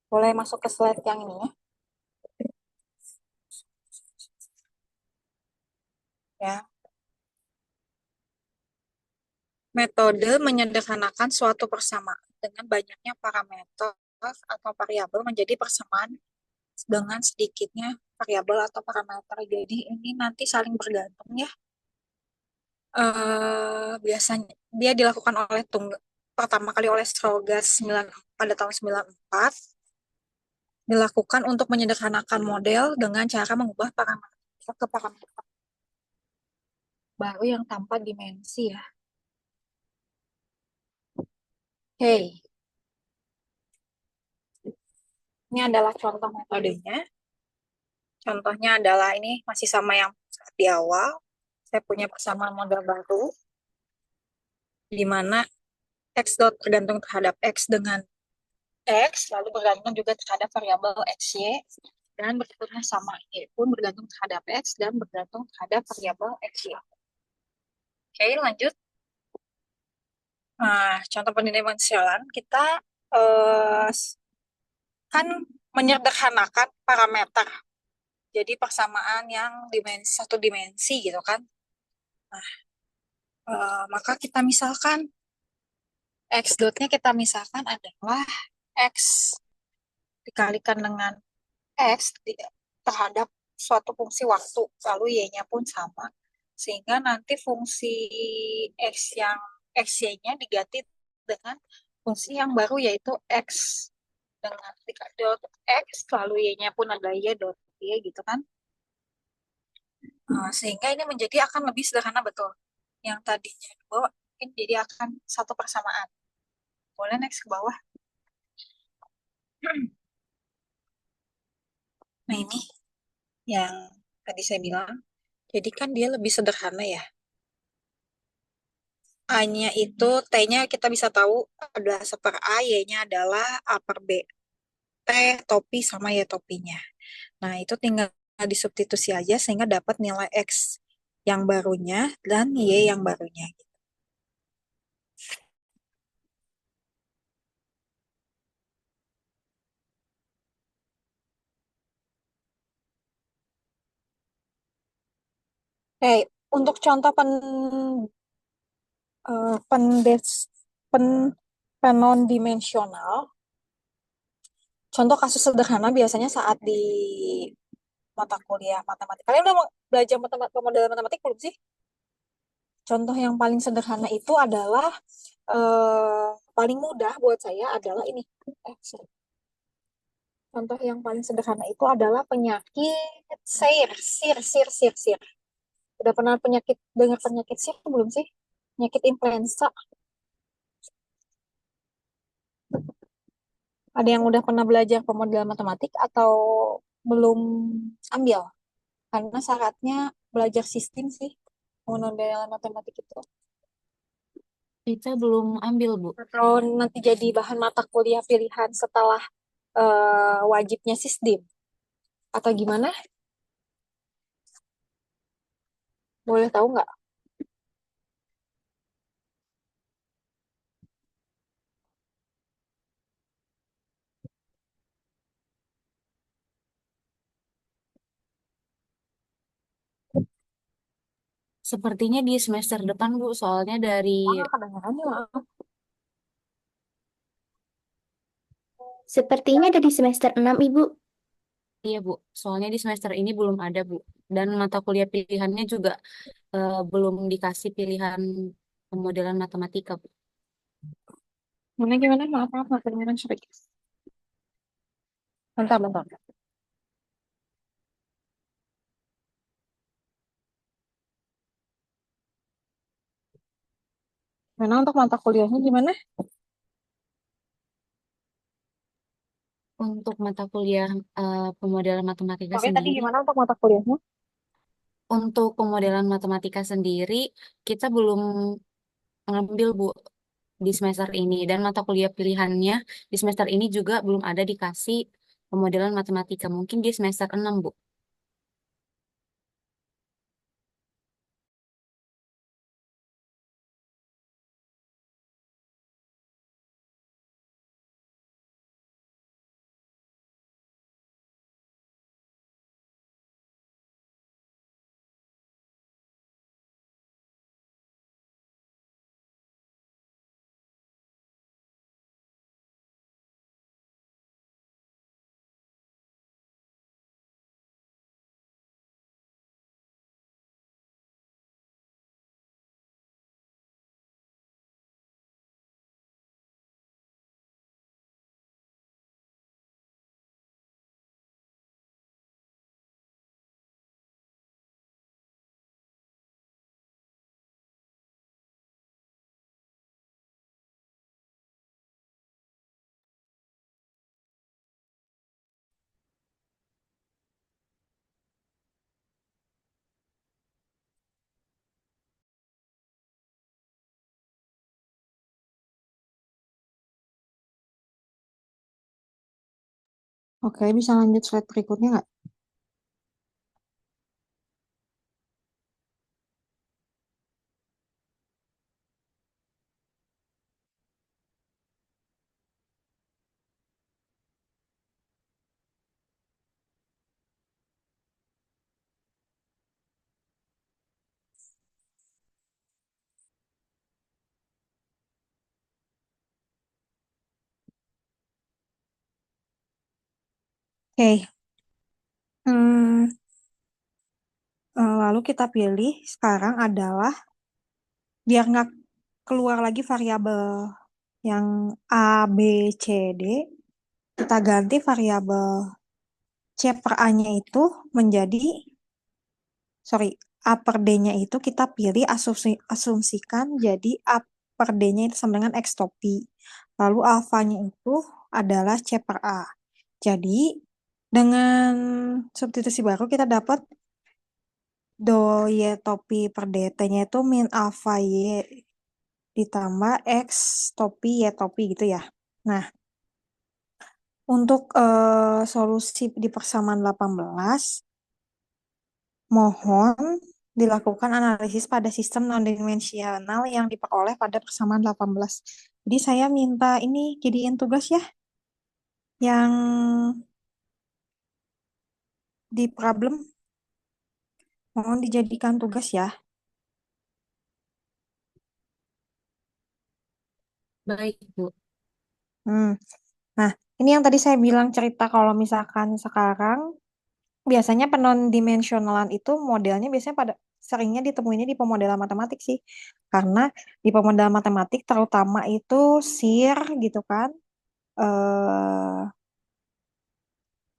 Boleh masuk ke slide yang ini ya. Ya. Metode menyederhanakan suatu persamaan dengan banyaknya parameter atau variabel menjadi persamaan dengan sedikitnya variabel atau parameter. Jadi ini nanti saling bergantung ya. Biasanya dia dilakukan oleh pertama kali oleh Strogas pada tahun 94, dilakukan untuk menyederhanakan model dengan cara mengubah parameter ke parameter baru yang tanpa dimensi ya. Hey, ini adalah contoh metodenya. Contohnya adalah ini masih sama yang saat di awal. Saya punya persamaan model baru, di mana x dot bergantung terhadap x dengan x, lalu bergantung juga terhadap variabel xy, dan berikutnya sama, y pun bergantung terhadap x dan bergantung terhadap variabel xy. Oke, lanjut. Nah, contoh pendimensionalan kita eh, kan menyederhanakan parameter. Jadi persamaan yang dimensi satu dimensi gitu kan. Nah, maka kita misalkan x dotnya kita misalkan adalah x dikalikan dengan x terhadap suatu fungsi waktu, lalu y-nya pun sama. Sehingga nanti fungsi xy-nya diganti dengan fungsi yang baru yaitu x dengan dot x, lalu y-nya pun ada y dot y gitu kan. Sehingga ini menjadi akan lebih sederhana betul. Yang tadinya dua, mungkin jadi akan satu persamaan. Boleh next ke bawah. Nah ini yang tadi saya bilang. Jadi kan dia lebih sederhana ya. A-nya itu, T-nya kita bisa tahu adalah seper A, Y-nya adalah A per B. T topi sama Y topinya. Nah itu tinggal disubstitusi aja sehingga dapat nilai X yang barunya dan Y yang barunya. Oke, untuk contoh pendes, pen, penon dimensional, contoh kasus sederhana biasanya saat di mata kuliah matematik. Kalian udah belajar pemodelan matematik belum sih? Contoh yang paling sederhana itu adalah paling mudah buat saya adalah ini. Sorry. Contoh yang paling sederhana itu adalah penyakit sir. Udah pernah dengar penyakit sir belum sih? Penyakit influenza. Ada yang udah pernah belajar pemodelan matematik atau belum ambil? Karena syaratnya belajar sistem sih pemodelan matematik itu. Kita belum ambil, Bu. Atau nanti jadi bahan mata kuliah pilihan setelah wajibnya sistem. Atau gimana? Boleh tahu nggak? Sepertinya di semester depan, Bu, soalnya dari Nggak kedengeran ya. Sepertinya dari semester 6, Ibu. iya, Bu. Soalnya di semester ini belum ada, Bu. Dan mata kuliah pilihannya juga belum dikasih pilihan pemodelan matematika, Bu. Gimana gimana? Maaf, nggak kedengeran sedikit. Bentar. Mana untuk mata kuliahnya gimana? Untuk mata kuliah pemodelan matematika Oke, tadi sendiri, gimana untuk mata kuliahnya? untuk pemodelan matematika sendiri, kita belum ngambil, Bu, di semester ini. Dan mata kuliah pilihannya di semester ini juga belum ada dikasih pemodelan matematika. Mungkin di semester 6, Bu. Oke, bisa lanjut slide berikutnya nggak? Oke, hmm, lalu kita pilih sekarang adalah biar nggak keluar lagi variabel yang A, B, C, D, kita ganti variabel C per A-nya itu menjadi, sorry, A per D-nya itu kita pilih asumsikan jadi A per D-nya itu sama dengan X topi. Lalu alfanya itu adalah C per A. Jadi dengan substitusi baru kita dapat do Y topi per DT-nya itu min alfa Y ditambah X topi Y topi gitu ya. Nah, untuk solusi di persamaan 18, mohon dilakukan analisis pada sistem non-dimensional yang diperoleh pada persamaan 18. Jadi saya minta ini jadiin tugas ya, yang di problem mohon dijadikan tugas ya. Baik, Bu. Hmm. Nah, ini yang tadi saya bilang cerita kalau misalkan sekarang biasanya penondimensionalan itu modelnya biasanya pada seringnya ditemuinya di pemodelan matematik sih. Karena di pemodelan matematik terutama itu SIR gitu kan.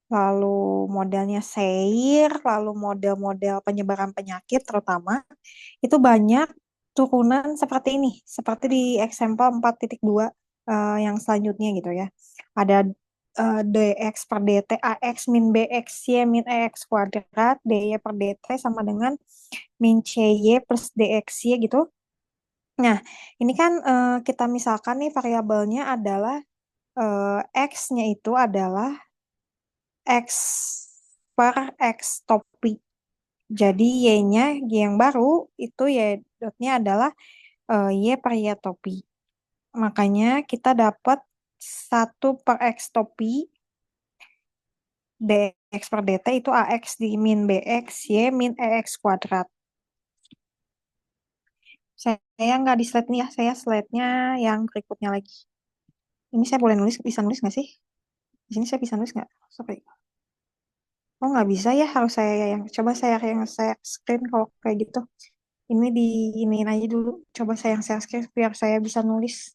Lalu modelnya SEIR, lalu model-model penyebaran penyakit terutama itu banyak turunan seperti ini, seperti di example 4.2 yang selanjutnya gitu ya. Ada dx per dt ax min bx y min ax kuadrat dy per dt sama dengan min cy plus dxy gitu. Nah, ini kan kita misalkan nih variabelnya adalah x-nya itu adalah x per x topi. Jadi y-nya, y yang baru itu y dotnya adalah y per y topi. Makanya kita dapat 1 per x topi dx per dt itu ax di min bx y min ex kuadrat. Saya nggak di slide ini ya, saya slide-nya yang berikutnya lagi. Ini saya boleh nulis, bisa nulis nggak sih? Di sini saya bisa nulis nggak? Sorry. Oh nggak bisa ya, harus saya yang coba saya yang saya screen kalau kayak gitu. Ini di iniin aja dulu. Coba saya yang share screen biar saya bisa nulis.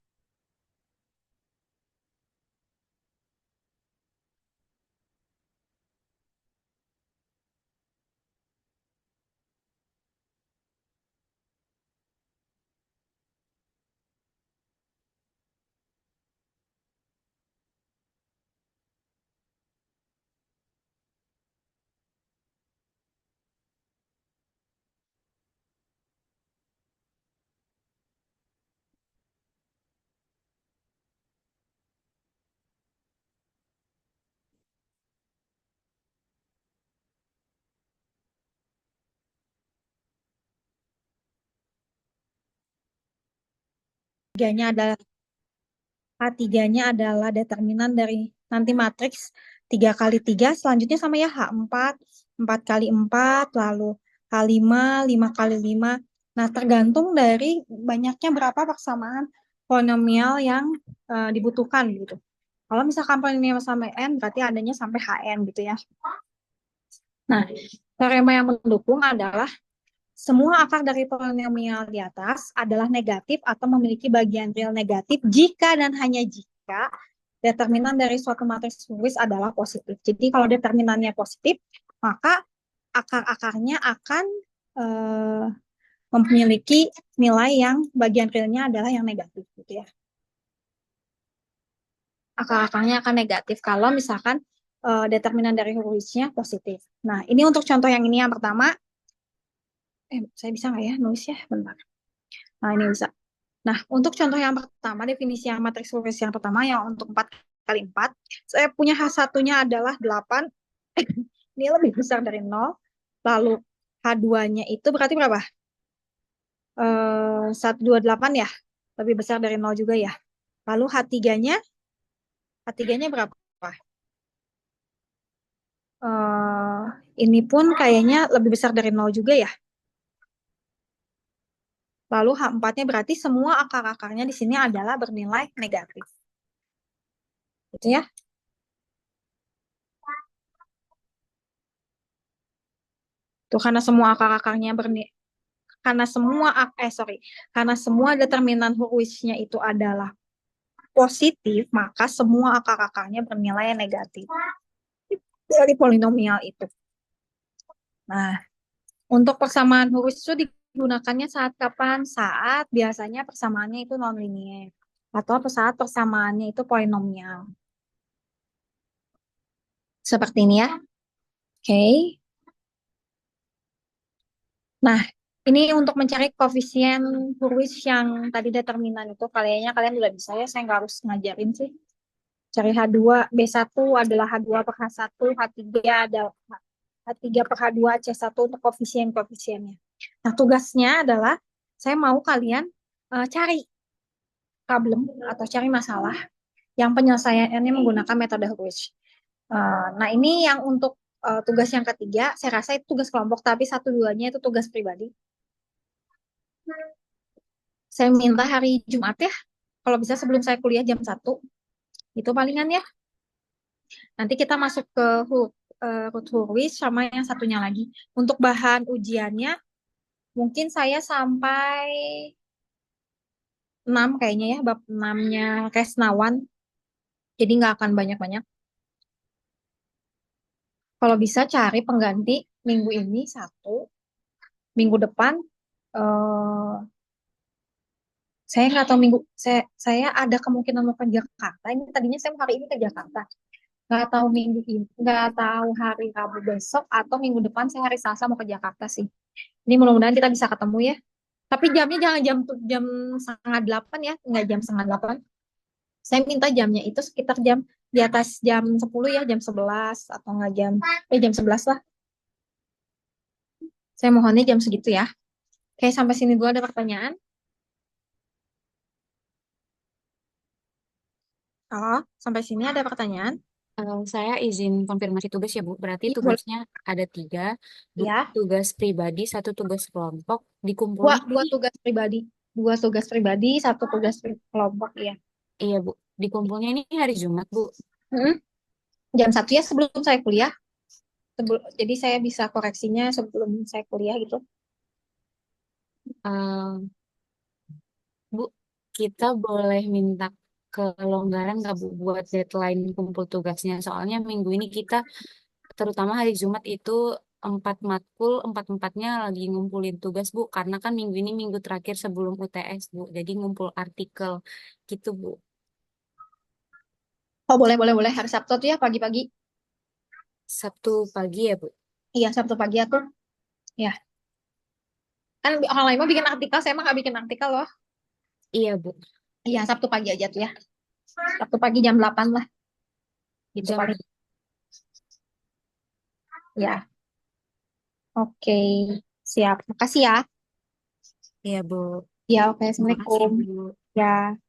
Tiganya adalah H3-nya adalah determinan dari nanti matriks 3 kali 3 selanjutnya sama ya H4, 4 kali 4 lalu H5, 5 kali 5. Nah, tergantung dari banyaknya berapa persamaan polinomial yang dibutuhkan gitu. Kalau misalkan polinomial sampai N, berarti adanya sampai Hn gitu ya. Nah, teorema yang mendukung adalah semua akar dari polinomial di atas adalah negatif atau memiliki bagian real negatif jika dan hanya jika determinan dari suatu matriks Lewis adalah positif. Jadi kalau determinannya positif, maka akar-akarnya akan eh, memiliki nilai yang bagian realnya adalah yang negatif gitu ya. Akar-akarnya akan negatif kalau misalkan determinan dari Lewis-nya positif. Nah, ini untuk contoh yang ini yang pertama. Saya bisa nggak ya nulis ya? Bentar. Nah, ini bisa. Nah, untuk contoh yang pertama, definisi yang matriks Lewis yang pertama yang untuk 4 kali 4. Saya punya H1-nya adalah 8. Ini lebih besar dari 0. Lalu H2-nya itu berarti berapa? 128 ya? Lebih besar dari 0 juga ya. Lalu H3-nya berapa? Eh, ini pun kayaknya lebih besar dari 0 juga ya. Lalu H4-nya berarti semua akar-akarnya di sini adalah bernilai negatif. Gitu ya. Tuh karena semua akar-akarnya karena semua karena semua determinan Hurwitz-nya itu adalah positif, maka semua akar-akarnya bernilai negatif dari polinomial itu. Nah, untuk persamaan Hurwitz itu digunakannya saat kapan? Saat biasanya persamaannya itu nonlinier atau saat persamaannya itu polinomial. Seperti ini ya. Oke. Nah, ini untuk mencari koefisien Hurwitz yang tadi determinan itu kayaknya kalian udah bisa ya, saya nggak harus ngajarin sih. Cari H2, B1 adalah H2 per H1, H3 ada H3 per H2, C1 untuk koefisien-koefisiennya. Nah, tugasnya adalah saya mau kalian cari problem atau cari masalah yang penyelesaiannya menggunakan metode Hurwitz. Nah, ini yang untuk tugas yang ketiga, saya rasa itu tugas kelompok, tapi satu duanya itu tugas pribadi. Saya minta hari Jumat ya, kalau bisa sebelum saya kuliah jam 1. Itu palingan ya. Nanti kita masuk ke Ruth Hurwitz sama yang satunya lagi. Untuk bahan ujiannya, mungkin saya sampai 6 kayaknya ya, bab 6-nya Resnawan. Jadi nggak akan banyak-banyak. Kalau bisa cari pengganti minggu ini 1, minggu depan eh, saya nggak tahu saya ada kemungkinan mau ke Jakarta. Ini tadinya saya mau hari ini ke Jakarta. Nggak tahu minggu ini, nggak tahu hari Rabu besok atau minggu depan saya hari Selasa mau ke Jakarta sih. Ini mudah-mudahan kita bisa ketemu ya. Tapi jamnya jangan jam setengah 8 ya, nggak jam setengah 8. Saya minta jamnya itu sekitar jam di atas jam 10 ya, jam 11 atau nggak jam 11 lah. Saya mohonnya jam segitu ya. Oke, sampai sini dulu ada pertanyaan. Halo, sampai sini ada pertanyaan? Saya izin konfirmasi tugas ya, Bu. Berarti Iya, boleh. tugasnya ada 3, Ya, tugas pribadi, 1 tugas kelompok. dua, Dikumpulnya dua nih, tugas pribadi. Dua tugas pribadi, satu tugas kelompok ya. iya Bu, dikumpulnya ini hari Jumat, Bu. Hmm, jam 1 ya sebelum saya kuliah. Jadi saya bisa koreksinya sebelum saya kuliah gitu. Eh, Bu, kita boleh minta kelonggaran nggak Bu buat deadline kumpul tugasnya? Soalnya minggu ini kita, terutama hari Jumat itu 4 matkul, 4-empatnya lagi ngumpulin tugas Bu. Karena kan minggu ini minggu terakhir sebelum UTS Bu. Jadi ngumpul artikel gitu Bu. Oh, boleh, boleh, boleh. Hari Sabtu tuh ya, pagi-pagi. Sabtu pagi ya Bu. Iya, Sabtu pagi aku. Ya, kan orang lain mau bikin artikel, saya mah nggak bikin artikel loh. Iya Bu. Iya, Sabtu pagi aja tuh ya. Sabtu pagi jam 8 lah, gitu Jam paling. Ya, oke. Siap. Makasih ya. Iya Bu. Ya, oke. Terima kasih Assalamualaikum. Bu. Ya.